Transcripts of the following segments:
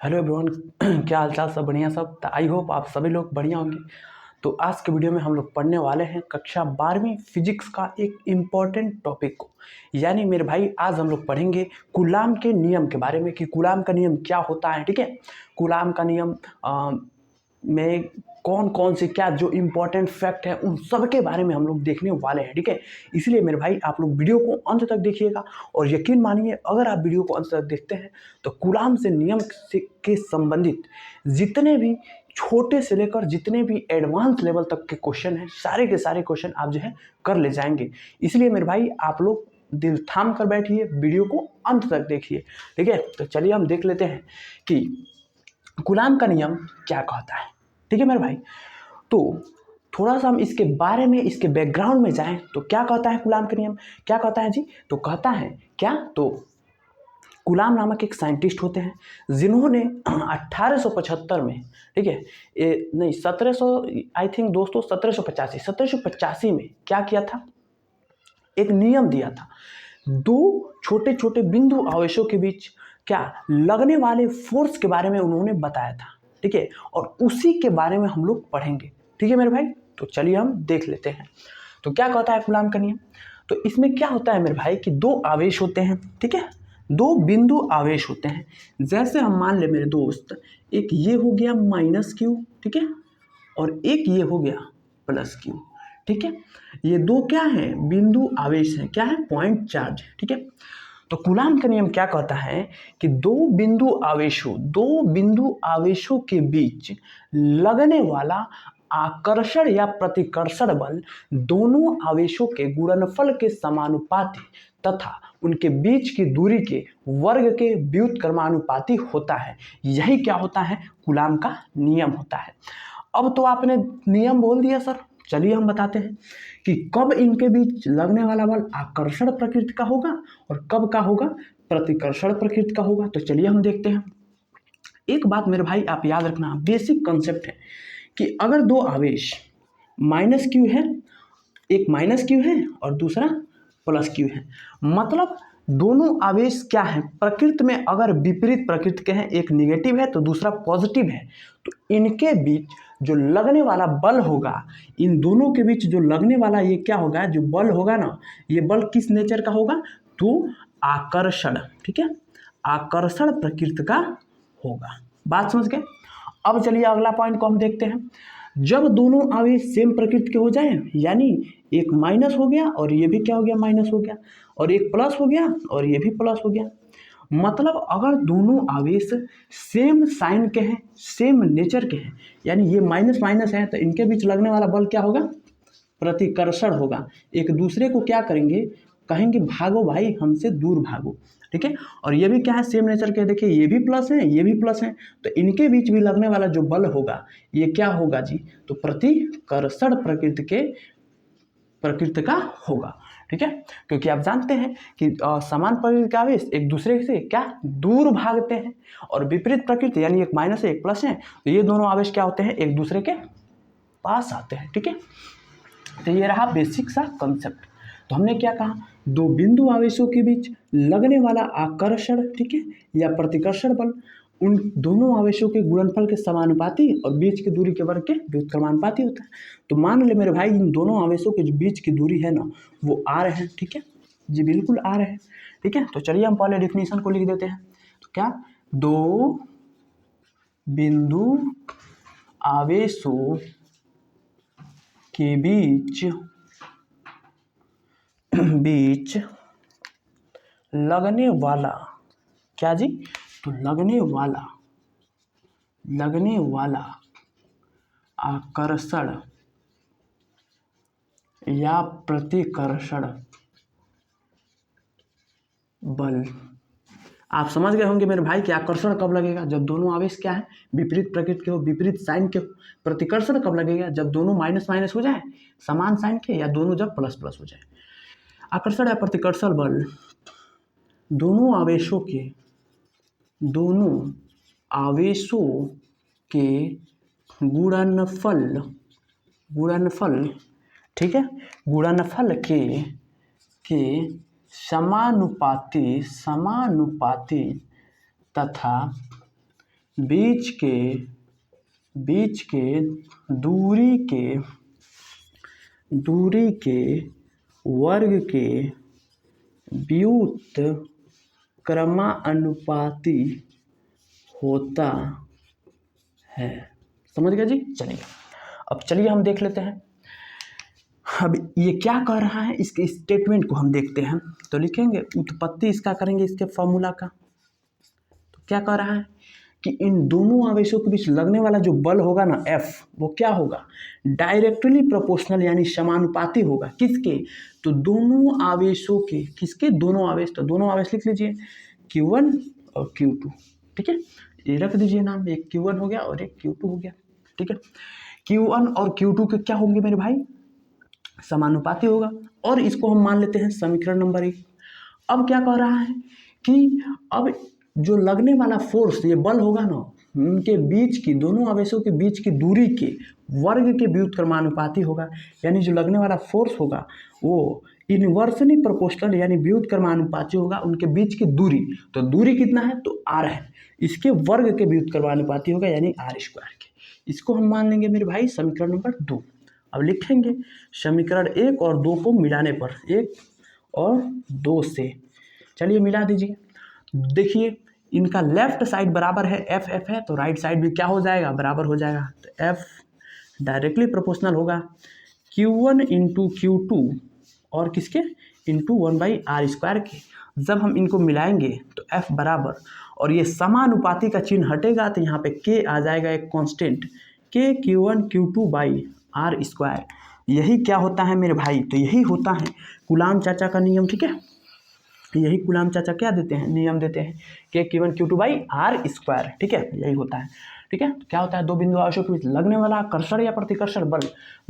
Hello everyone. क्या हालचाल? सब बढ़िया सब। तो आई होप आप सभी लोग बढ़िया होंगे। तो आज के वीडियो में हम लोग पढ़ने वाले हैं कक्षा 12वीं फिजिक्स का एक इम्पॉर्टेंट टॉपिक को, यानी मेरे भाई आज हम लोग पढ़ेंगे कूलाम के नियम के बारे में कि कूलाम का नियम क्या होता है। ठीक है, कूलाम का नियम में कौन कौन से क्या जो इम्पोर्टेंट फैक्ट है उन सब के बारे में हम लोग देखने वाले हैं। ठीक है, इसलिए मेरे भाई आप लोग वीडियो को अंत तक देखिएगा और यकीन मानिए अगर आप वीडियो को अंत तक देखते हैं तो कूलाम से नियम के संबंधित जितने भी छोटे से लेकर जितने भी एडवांस लेवल तक के क्वेश्चन हैं सारे के सारे क्वेश्चन आप जो है कर ले जाएंगे। इसलिए मेरे भाई आप लोग दिल थाम कर बैठिए, वीडियो को अंत तक देखिए। ठीक है, तो चलिए हम देख लेते हैं कि कूलाम का नियम क्या कहता है। ठीक है मेरे भाई, तो थोड़ा सा हम इसके बारे में इसके बैकग्राउंड में जाएं तो क्या कहता है कूलाम का नियम, क्या कहता है जी? तो कहता है क्या, तो कूलाम नामक एक साइंटिस्ट होते हैं जिन्होंने 1875 में, ठीक है, नहीं 1700 आई थिंक दोस्तों 1785 में क्या किया था, एक नियम दिया था। दो छोटे छोटे बिंदु आवेशों के बीच क्या लगने वाले फोर्स के बारे में उन्होंने बताया था। ठीक है, और उसी के बारे में हम लोग पढ़ेंगे। ठीक है मेरे भाई, तो चलिए हम देख लेते हैं। तो क्या कहता है कूलाम का नियम? तो इसमें क्या होता है मेरे भाई कि दो आवेश होते हैं। ठीक है, दो बिंदु आवेश होते हैं। जैसे हम मान ले मेरे दोस्त, एक ये हो गया -Q, ठीक है, और एक ये हो गया +Q। ठीक है, ये दो क्या है, बिंदु आवेश हैं, क्या है, पॉइंट चार्ज। ठीक है, तो कूलाम का नियम क्या कहता है कि दो बिंदु आवेशों के बीच लगने वाला आकर्षण या प्रतिकर्षण बल दोनों आवेशों के गुणनफल के समानुपाती तथा उनके बीच की दूरी के वर्ग के व्युत्क्रमानुपाती होता है। यही क्या होता है, कूलाम का नियम होता है। अब तो आपने नियम बोल दिया सर, चलिए हम बताते हैं कि कब इनके बीच लगने वाला बल आकर्षण प्रकृति का होगा और कब का होगा, प्रतिकर्षण प्रकृति का होगा। तो चलिए हम देखते हैं। एक बात मेरे भाई आप याद रखना, बेसिक कॉन्सेप्ट है कि अगर दो आवेश -Q है, एक -Q है और दूसरा +Q है, मतलब दोनों आवेश क्या है, प्रकृति में अगर विपरीत प्रकृति के हैं, एक निगेटिव है तो दूसरा पॉजिटिव है, तो इनके बीच जो लगने वाला बल होगा, इन दोनों के बीच जो लगने वाला ये क्या होगा, जो बल होगा ना, ये बल किस नेचर का होगा, तो आकर्षण। ठीक है, आकर्षण प्रकृति का होगा। बात समझ गए? अब चलिए अगला पॉइंट को हम देखते हैं। जब दोनों आवेश सेम प्रकृति के हो जाए, यानी एक माइनस हो गया और ये भी क्या हो गया, माइनस हो गया, और एक प्लस हो गया और ये भी प्लस हो गया, मतलब अगर दोनों आवेश सेम साइन के हैं, सेम नेचर के हैं, यानी ये माइनस माइनस है, तो इनके बीच लगने वाला बल क्या होगा, प्रतिकर्षण होगा। एक दूसरे को क्या करेंगे, कहेंगे भागो भाई हमसे दूर भागो। ठीक है, और ये भी क्या है, सेम नेचर के, देखिए ये भी प्लस है ये भी प्लस है, तो इनके बीच भी लगने वाला जो बल होगा ये क्या होगा जी, तो प्रतिकर्षण प्रकृति का होगा। ठीक है, क्योंकि आप जानते हैं कि समान प्रकृति के आवेश एक दूसरे से क्या दूर भागते हैं, और विपरीत प्रकृति यानी एक माइनस है एक प्लस है, तो ये दोनों आवेश क्या होते हैं, एक दूसरे के पास आते हैं। ठीक है, तो ये रहा बेसिक सा कंसेप्ट। तो हमने क्या कहा, दो बिंदु आवेशों के बीच लगने वाला आकर्षण, ठीक है, या प्रतिकर्षण बल उन दोनों आवेशों के गुणनफल के समानुपाती और बीच की दूरी के वर्ग के व्युत्क्रमानुपाती होता है। तो मान ले मेरे भाई इन दोनों आवेशों के जो बीच की दूरी है ना वो r है। ठीक है जी, बिल्कुल r है। ठीक है, तो चलिए हम पहले डिफिनीशन को लिख देते हैं। तो क्या, दो बिंदु आवेशों के बीच लगने वाला, क्या जी, तो लगने वाला आकर्षण या प्रतिकर्षण बल। आप समझ गए होंगे मेरे भाई कि आकर्षण कब लगेगा, जब दोनों आवेश क्या है, विपरीत प्रकृति के हो, विपरीत साइन के हो। प्रतिकर्षण कब लगेगा, जब दोनों माइनस माइनस हो जाए, समान साइन के, या दोनों जब प्लस प्लस हो जाए। आकर्षण या प्रतिकर्षण बल दोनों आवेशों के गुणनफल, ठीक है, गुणनफल के समानुपाती तथा बीच के दूरी के वर्ग के व्युत्क्रमानुपाती होता है। समझ गए जी? चलिए अब चलिए हम देख लेते हैं अब ये क्या कह रहा है, इसके स्टेटमेंट को हम देखते हैं। तो लिखेंगे उत्पत्ति इसका करेंगे इसके फॉर्मूला का। तो क्या कह रहा है कि इन दोनों आवेशों के बीच लगने वाला जो बल होगा ना F, वो क्या होगा, डायरेक्टली प्रोपोर्शनल यानी समानुपाती होगा। किसके? तो दोनों आवेशों के। किसके? दोनों आवेश। तो दोनों आवेश लिख लीजिए Q1 और Q2। ठीक है, ये रख दीजिए नाम, एक Q1 हो गया और एक Q2 हो गया। ठीक है, Q1 और Q2 के क्या होंगे मेरे भाई, समानुपाती होगा। और इसको हम मान लेते हैं समीकरण नंबर 1। अब क्या कह रहा है कि अब जो लगने वाला फोर्स, ये बल होगा ना, उनके बीच की, दोनों आवेशों के बीच की दूरी के वर्ग के व्युत्क्रमानुपाती होगा। यानी जो लगने वाला फोर्स होगा वो इनवर्सली प्रोपोर्शनल यानी व्युत्क्रमानुपाती होगा उनके बीच की दूरी। तो दूरी कितना है, तो r है, इसके वर्ग के व्युत्क्रमानुपाती होगा यानी r² के। इसको हम मान लेंगे मेरे भाई समीकरण नंबर 2। अब लिखेंगे समीकरण 1 और 2 को मिलाने पर, 1 और 2 से, चलिए मिला दीजिए। देखिए इनका लेफ्ट साइड बराबर है एफ है, तो राइट साइड भी क्या हो जाएगा, बराबर हो जाएगा। तो एफ डायरेक्टली प्रोपोर्शनल होगा Q1 इंटू Q2 और किसके, इंटू 1/r² के। जब हम इनको मिलाएंगे तो F बराबर, और ये समानुपाती का चिन्ह हटेगा तो यहाँ पे K आ जाएगा एक कांस्टेंट, K Q1 Q2/r²। यही क्या होता है मेरे भाई, तो यही होता है कूलाम चाचा का नियम। ठीक है, यही कूलाम चाचा क्या देते हैं, नियम देते हैं कि Q1 Q2/r²। ठीक है, यही होता है। ठीक है, तो क्या होता है, दो बिंदु आवेशों के बीच लगने वाला कर्षण या प्रतिकर्षण बल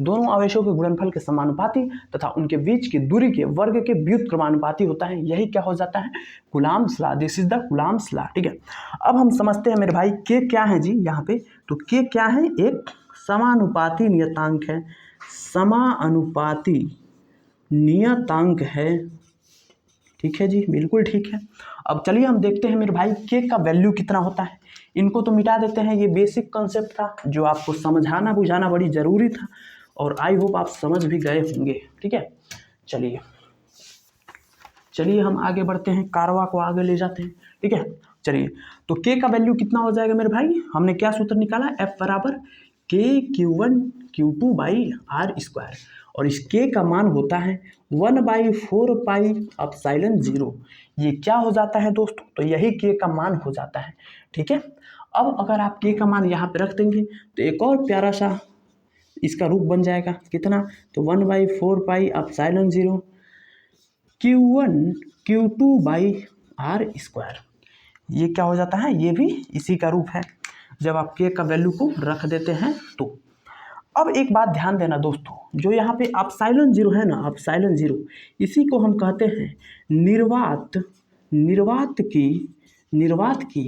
दोनों आवेशों के गुणनफल के समानुपाती तथा उनके बीच की दूरी के वर्ग के व्युत्क्रमानुपाती होता है। यही क्या हो जाता है, coulombs law. This is the coulombs law. ठीक है, अब हम समझते हैं मेरे भाई के क्या है जी यहाँ पे। तो के क्या है, एक समानुपाती नियतांक है, समानुपाती नियतांक है। ठीक है जी, बिल्कुल ठीक है। अब चलिए हम देखते हैं मेरे भाई के का वैल्यू कितना होता है। इनको तो मिटा देते हैं, ये बेसिक कॉन्सेप्ट था जो आपको समझाना बुझाना बड़ी ज़रूरी था, और आई होप आप समझ भी गए होंगे। ठीक है, चलिए हम आगे बढ़ते हैं, कारवा को आगे ले जाते हैं। ठीक है, चलिए तो के का वैल्यू कितना हो जाएगा मेरे भाई, हमने क्या सूत्र निकाला, F बराबर K Q1 Q2/r², और इस के का मान होता है 1/4πε0। ये क्या हो जाता है दोस्तों, तो यही के का मान हो जाता है। ठीक है, अब अगर आप के का मान यहाँ पे रख देंगे तो एक और प्यारा सा इसका रूप बन जाएगा, कितना, तो 1/4πε0 Q1 Q2/r²। ये क्या हो जाता है, ये भी इसी का रूप है जब आप के का वैल्यू को रख देते हैं तो। अब एक बात ध्यान देना दोस्तों, जो यहाँ पे ε0 है ना, ε0, इसी को हम कहते हैं निर्वात की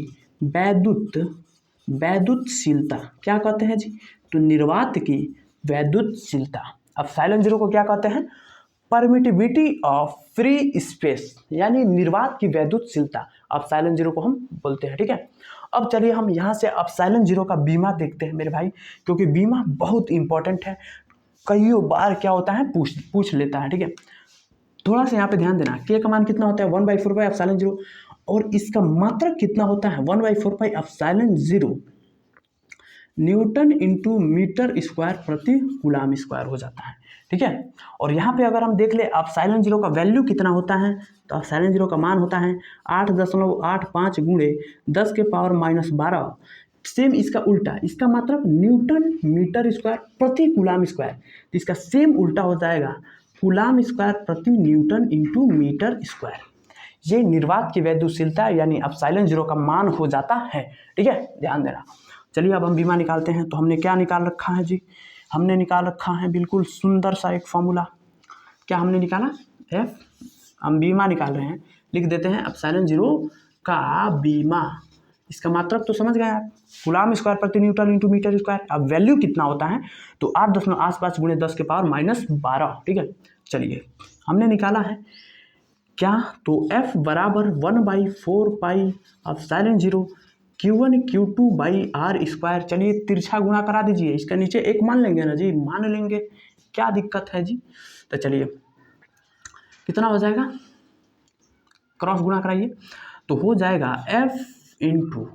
वैद्युतशीलता। क्या कहते हैं जी, तो निर्वात की वैद्युतशीलता। ε0 को क्या कहते हैं, परमिटिविटी ऑफ फ्री स्पेस, यानी निर्वात की वैद्युतशीलता ε0 को हम बोलते हैं। ठीक है, अब चलिए हम यहाँ से ε0 का बीमा देखते हैं मेरे भाई, क्योंकि बीमा बहुत इंपॉर्टेंट है, कईयों बार क्या होता है पूछ लेता है। ठीक है, थोड़ा सा यहाँ पे ध्यान देना, के का मान कितना होता है 1/4πε0, और इसका मात्रक कितना होता है 1/4πε0 न्यूटन इंटू मीटर स्क्वायर प्रति कूलाम स्क्वायर हो जाता है। ठीक है, और यहाँ पे अगर हम देख ले ε0 का वैल्यू कितना होता है, तो ε0 का मान होता है 8.85 गुणे 10⁻⁻12। सेम इसका उल्टा, इसका मतलब न्यूटन मीटर स्क्वायर प्रति कूलाम स्क्वायर, तो इसका सेम उल्टा हो जाएगा कूलाम स्क्वायर प्रति न्यूटन इंटू मीटर स्क्वायर। ये निर्वात की वैद्युतशीलता यानी ε0 का मान हो जाता है। ठीक है, ध्यान देना। चलिए अब हम बीमा निकालते हैं। तो हमने क्या निकाल रखा है जी, हमने निकाल रखा है बिल्कुल सुंदर सा एक फॉर्मूला। क्या हमने निकाला, F, हम बीमा निकाल रहे हैं, लिख देते हैं ε0 का बीमा। इसका मात्रक तो समझ गए आप, कूलाम स्क्वायर प्रति न्यूटन इंटू मीटर स्क्वायर। अब वैल्यू कितना होता है, तो 8.85 गुणे 10⁻⁻12। ठीक है, चलिए हमने निकाला है क्या, तो F बराबर 1/4πε0 Q1 Q2 by r square. चलिए तिरछा गुणा करा दीजिए, इसका नीचे एक मान लेंगे ना जी, मान लेंगे, क्या दिक्कत है जी। तो चलिए कितना हो जाएगा, क्रॉस गुणा कराइए तो हो जाएगा F इंटू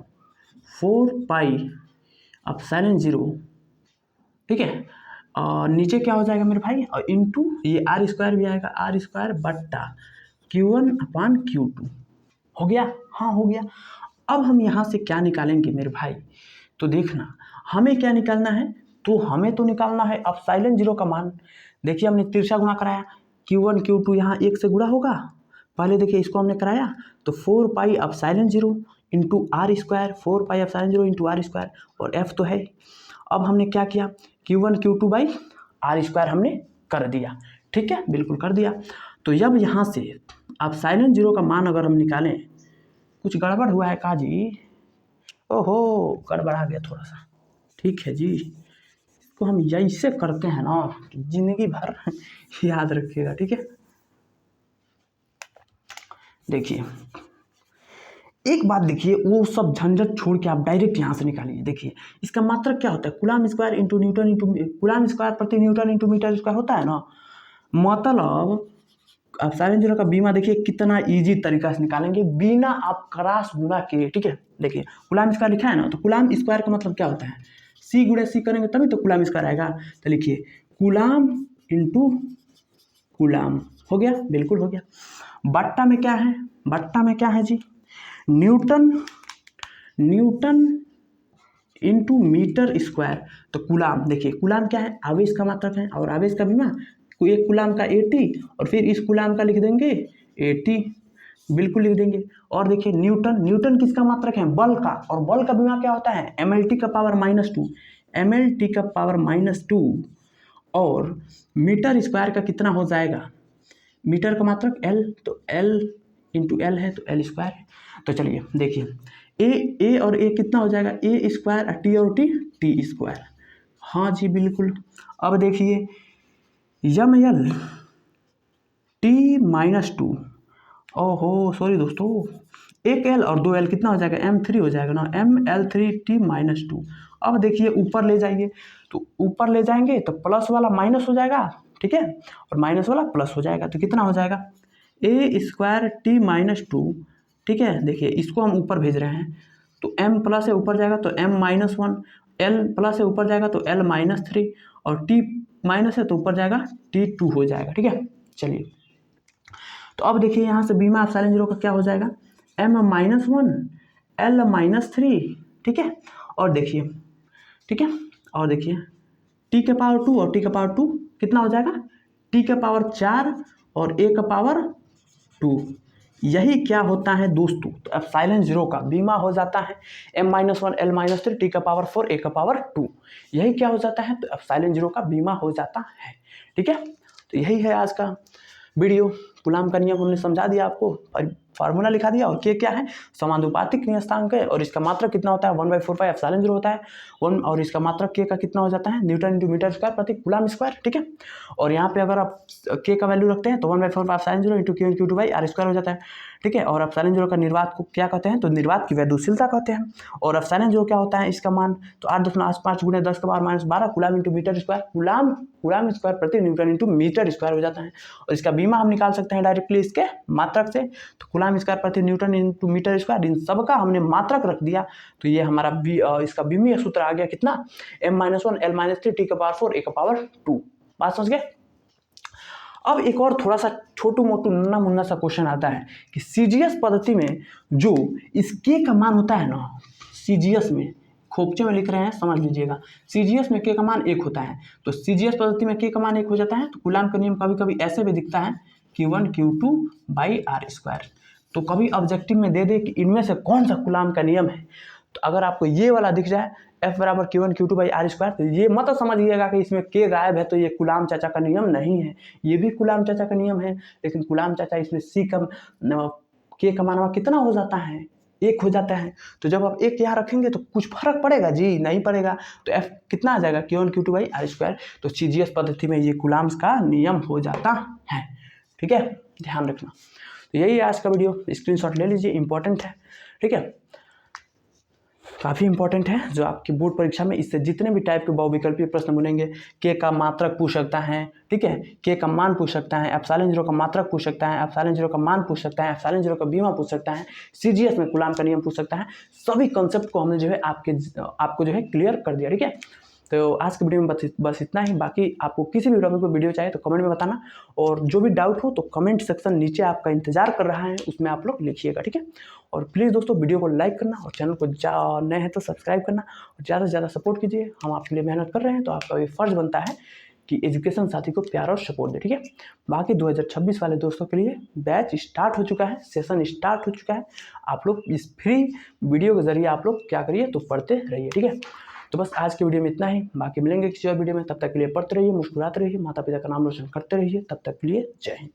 4 पाई एप्सिलॉन 0, ठीक है। और नीचे क्या हो जाएगा मेरे भाई, और इंटू ये आर स्क्वायर भी आएगा, आर स्क्वायर बट्टा Q1 अपान Q2। हो गया, हाँ हो गया। अब हम यहाँ से क्या निकालेंगे मेरे भाई, तो देखना हमें क्या निकालना है, तो हमें तो निकालना है एप्सिलॉन 0 का मान। देखिए हमने तिरछा गुणा कराया, Q1 Q2 यहाँ 1 से गुणा होगा, पहले देखिए इसको हमने कराया तो 4 pi epsilon 0 into r square, 4 pi epsilon 0 into r square, और एफ तो है। अब हमने क्या किया, Q1 Q2 by r square हमने कर दिया, ठीक है, बिल्कुल कर दिया। तो जब यहाँ से एप्सिलॉन 0 का मान अगर हम निकालें, कुछ गड़बड़ हुआ है का जी, ओहो गड़बड़ा गया थोड़ा सा, ठीक है जी। इसको हम ऐसे करते हैं ना कि जिंदगी भर याद रखिएगा, ठीक है। देखिए एक बात देखिए, वो सब झंझट छोड़ के आप डायरेक्ट यहाँ से निकालिए। देखिए इसका मात्रक क्या होता है, coulomb square into Newton into coulomb square प्रति न्यूटन इंटू मीटर स्क्वायर होता है ना। मतलब एप्सिलॉन 0 का बीमा देखिए कितना इजी तरीका से निकालेंगे बिना आप क्रॉस गुणा के, ठीक है। देखिए कूलम स्क्वायर लिखा है ना, तो कूलम स्क्वायर का मतलब क्या होता है, सी गुणे सी करेंगे तभी तो कूलम स्क्वायर आएगा। तो लिखिए कूलम इंटू कूलम, हो गया, बिल्कुल हो गया। बट्टा में क्या है, बट्टा में क्या है जी, newton, newton into metre square. तो कूलम, देखिए कूलम क्या है, आवेश का मात्रक है, और आवेश का बीमा, एक कूलम का 80 और फिर इस कूलम का लिख देंगे 80, बिल्कुल लिख देंगे। और देखिए न्यूटन, न्यूटन किसका मात्रक है, बल का, और बल का बीमा क्या होता है, mlt का पावर -2, mlt का पावर -2। और मीटर स्क्वायर का कितना हो जाएगा, मीटर का मात्रक L, तो L इंटू L है तो L स्क्वायर है। तो चलिए देखिए ए और ए कितना हो जाएगा, ए स्क्वायर, टी और टी स्क्वायर, हाँ जी बिल्कुल। अब देखिए यम एल T-2, ओहो सॉरी दोस्तों, एक L और 2 L कितना हो जाएगा, M3 हो जाएगा ना, ML3T-2। अब देखिए ऊपर ले जाइए, तो ऊपर ले जाएंगे तो प्लस वाला माइनस हो जाएगा, ठीक है, और माइनस वाला प्लस हो जाएगा, तो कितना हो जाएगा ए स्क्वायर T-2, ठीक है। देखिए इसको हम ऊपर भेज रहे हैं, तो m प्लस है ऊपर जाएगा तो m-1, l प्लस है ऊपर जाएगा तो l-3, और t माइनस है तो ऊपर जाएगा T2 हो जाएगा, ठीक है। चलिए तो अब देखिए यहाँ से बीमा एप्सिलॉन 0 का क्या हो जाएगा, m-1 l-3, ठीक है। और देखिए, ठीक है, और देखिए t के पावर 2 और t का पावर 2 कितना हो जाएगा, t के पावर 4 और a का पावर 2। यही क्या होता है दोस्तों, तो एप्सिलॉन 0 का बीमा हो जाता है m-1 l-3 t का पावर 4 a का पावर 2। यही क्या हो जाता है, तो एप्सिलॉन 0 का बीमा हो जाता है, ठीक है। तो यही है आज का वीडियो, कूलम का नियम हमने समझा दिया आपको, फार्मूला लिखा दिया, और के क्या है, समानुपातिक नियतांक है, और इसका मात्रक कितना होता है 1/4 पाई एप्सिलॉन 0 होता है 1, और इसका मात्रक के का कितना हो जाता है, न्यूटन इंटू मीटर स्क्वायर प्रति कूलम स्क्वायर, ठीक है। और यहाँ पे अगर आप के का वैल्यू रखते हैं तो 1/4 pi epsilon 0 into Q1 Q2 by r square हो जाता है, ठीक है। और एप्सिलॉन 0 का निर्वात को क्या कहते हैं, तो निर्वात की वैद्युशीलता कहते हैं। और एप्सिलॉन 0 क्या होता है, इसका मान तो 8.5 गुणे 10 का power -12 coulomb into metre square, coulomb square प्रति न्यूटन इंटू मीटर स्क्वायर हो जाता है। और इसका बीमा हम निकाल सकते हैं डायरेक्टली इसके मात्रक से, तो कूलम स्क्वायर प्रति न्यूटन इंटू मीटर स्क्वायर, इन सब का हमने मात्रक रख दिया, तो ये हमारा इसका बीमीय सूत्र आ गया कितना, m-1 l-3 t का पावर 4 a का पावर 2। बात समझ गए। अब एक और थोड़ा सा छोटू मोटू नन्ना मुन्ना सा क्वेश्चन आता है कि सीजीएस पद्धति में जो इस के का मान होता है ना, सीजीएस में खोपचे में लिख रहे हैं समझ लीजिएगा, सीजीएस में के का मान 1 होता है, तो सीजीएस पद्धति में के का मान 1 हो जाता है। तो कूलम का नियम कभी कभी ऐसे भी दिखता है Q1 Q2 by r square. तो कभी ऑब्जेक्टिव में दे दे कि इनमें से कौन सा कूलम का नियम है, तो अगर आपको ये वाला दिख जाए F बराबर Q1 Q2 by r square, तो ये मत समझिएगा कि इसमें के गायब है तो ये कूलम चाचा का नियम नहीं है, ये भी कूलम चाचा का नियम है, लेकिन कूलम चाचा इसमें सी का के का मान कितना हो जाता है, 1 हो जाता है। तो जब आप 1 यहाँ रखेंगे तो कुछ फर्क पड़ेगा जी, नहीं पड़ेगा। तो F कितना आ जाएगा Q1 Q2 by r square. तो सीजीएस पद्धति में ये कूलम्स का नियम हो जाता है, ठीक है, ध्यान रखना। तो यही आज का वीडियो, स्क्रीनशॉट ले लीजिए, इंपॉर्टेंट है, ठीक है। काफ़ी इंपॉर्टेंट है जो आपकी बोर्ड परीक्षा में इससे जितने भी टाइप के बहुविकल्पीय प्रश्न बनेंगे, के का मात्रक पूछ सकता है, ठीक है, के का मान पूछ सकता है, एप्सिलॉन जीरो का मात्रक पूछ सकता है, एप्सिलॉन जीरो का मान पूछ सकता है, एप्सिलॉन जीरो का बीमा पूछ सकता है, सीजीएस में कूलाम का नियम पूछ सकता है। सभी कॉन्सेप्ट को हमने जो है आपको जो है क्लियर कर दिया, ठीक है। तो आज के वीडियो में बस इतना ही। बाकी आपको किसी भी टॉपिक पर वीडियो चाहिए तो कमेंट में बताना, और जो भी डाउट हो तो कमेंट सेक्शन नीचे आपका इंतजार कर रहा है, उसमें आप लोग लिखिएगा, ठीक है। और प्लीज़ दोस्तों वीडियो को लाइक करना और चैनल को नए हैं तो सब्सक्राइब करना और ज़्यादा से ज़्यादा सपोर्ट कीजिए। हम आपके लिए मेहनत कर रहे हैं तो आपका भी फर्ज बनता है कि एजुकेशन साथी को प्यार और सपोर्ट दे, ठीक है। बाकी 2026 वाले दोस्तों के लिए बैच स्टार्ट हो चुका है, सेशन स्टार्ट हो चुका है। आप लोग इस फ्री वीडियो के जरिए आप लोग क्या करिए तो पढ़ते रहिए, ठीक है। तो बस आज की वीडियो में इतना ही। बाकी मिलेंगे किसी और वीडियो में, तब तक के लिए पढ़ते रहिए, मुस्कुराते रहिए, माता पिता का नाम रोशन करते रहिए। तब तक के लिए जय हिंद।